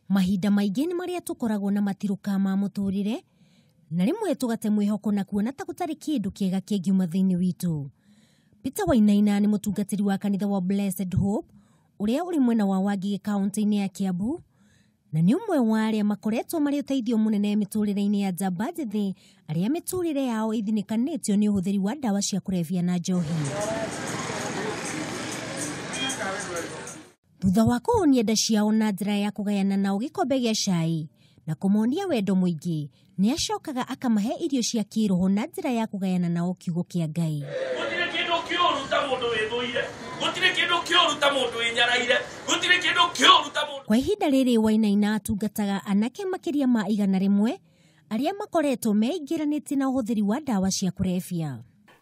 Mahinda maingĩ nĩ marĩa tũkoragwo na matiruka ma mũtũrĩre, na rĩmwe tũgate mwĩhoko na kuona ta gũtarĩ kĩndũ kĩega kĩngiuma thĩinĩ witũ. Peter Wainaina nĩ mũtungatĩri wa kanitha wa Blessed Hope, ũrĩa ũrĩ mwena wa Wangige kaunti-inĩ ya Kiambu, na nĩ ũmwe wa arĩa makoretwo marĩ ũteithio mũnene mĩtũrĩre-inĩ ya njamba njĩthĩ arĩa mĩtũrĩre yao ĩthinĩkanĩtio nĩ ũhũthĩri wa ndawa cia kũrebia na njohi. Thutha wa kũhonia nda ciao na njĩra ya kũgayana nao gĩkombe gĩa cai na kũmonia wendo mũingĩ, nĩ acokaga akamahe irio cia kĩroho na njĩra ya kũgayana nao kiugo kĩa Ngai. Kwa ihinda rĩrĩ Wainaina atungataga anake makĩria ma 100 arĩa makoretwo meingĩranĩtie na ũhũthĩri wa ndawa cia kũrebia.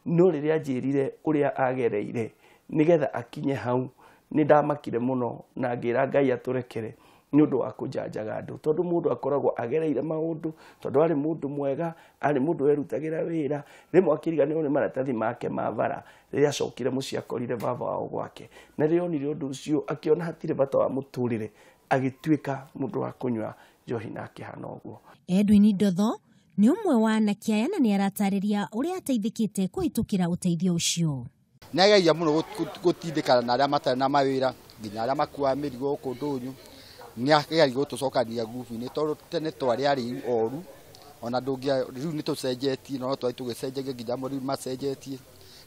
No rĩrĩa njĩrire ũrĩa agereire nĩgetha akinye hau, nĩ ndamakire mũno na ngĩra Ngai atũrekere nĩ ũndũ wa kũnjanjaga andũ, tondũ mũndũ akoragwo agereire maũndũ, tondũ arĩ mũndũ mwega, arĩ mũndũ werutagĩra wĩra, rĩmwe akĩriganĩrwo nĩ maratathi make ma bara, rĩrĩa acokire mũciĩ akorire baba wao gwake, na rĩrĩa onire ũndũ ũcio akĩona hatirĩ bata wa mũtũrĩre, agĩtuĩka mũndũ wa kũnyua njohi na akĩhana ũguo. Edwin Ndotho nĩ ũmwe wa anake aya na nĩ aratarĩria ũrĩa ateithĩkĩte kũhĩtũkĩra ũteithio ũcio. Nĩ ageria mũno gũtindĩkana na arĩa matarĩ na mawĩra, nginya arĩa makuaga mĩrigo gũkũ ndũnyũ, nĩ ageria gũtũcokania ngubu-inĩ, tondũ tene twarĩ arĩ oru, ona rĩu nĩ tũcenjetie, no twari tũgĩcenjagia nginya mũrĩu macenjetie,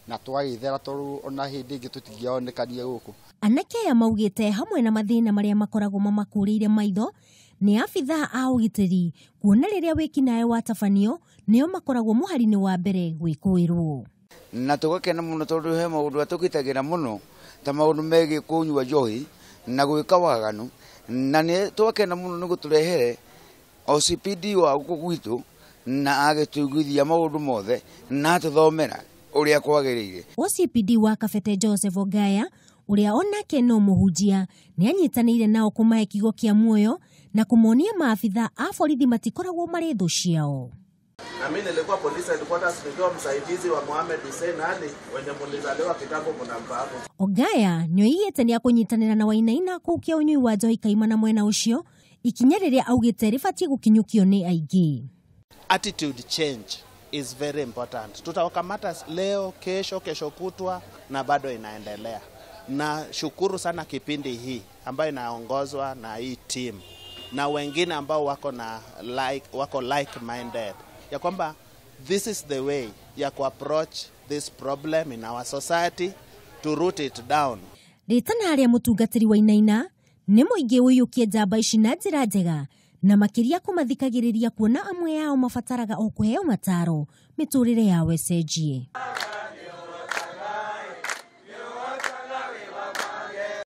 na twagĩthera tondũ ona hĩndĩ ĩngĩ tũtingĩonekanie gũkũ. Anake aya maugĩte hamwe na mathĩna marĩa makoragwo mamakũrĩire maitho, nĩ abithaa a ũgitĩri, kuona rĩrĩa wĩkinaĩ watabanio nĩo makoragwo mũhari-inĩ wa mbere gwĩkũĩrwo. Na tũgakena mũno tondũ he maũndũ atũgitagĩra mũno, ta maũndũ megiĩ kũnyua njohi na gwĩka waganu, na nĩ twakena mũno nĩ gũtũrehere OCPD wa gũkũ gwitũ na agĩtũiguithia maũndũ mothe na atũthomera ũrĩa kwagĩrĩire. OCPD wa Kabete Joseph Ogaya, ũrĩa onake no mũhunjia, nĩ anyitanĩire nao kũmahe kiugo kĩa muoyo na kũmonia maabithaa a borithi matikoragwo marĩ thũ ciao. Na mimi nilikuwa police headquarters nikiwa msaidizi wa Mohamed Hussein Ali wenye mlizaliwa kitambo mnamfahamu. Ogaya nĩ oigĩte nĩ akũnyitanĩra na Wainaina kũukia ũnyui wa njohi kaimana mwena ũcio, ikinya rĩrĩa augĩte rĩbatiĩ gũkinyũkio nĩ aingĩ. Attitude change is very important. Tutawakamata leo, kesho kutwa na bado inaendelea. Na shukuru sana kipindi hii ambayo inaongozwa na hii team na wengine ambao wako like minded, ya kwamba this is the way ya approach this problem in our society to root it down. Rĩtana arĩa mũtungatĩri Wainaina nĩ mũingĩ ũiyũkie njamba ici na njĩra njega, na makĩria kũmathikagĩrĩria kuona amwe yao mabataraga o kũheo mataro mĩtũrĩre yao ĩcenjie.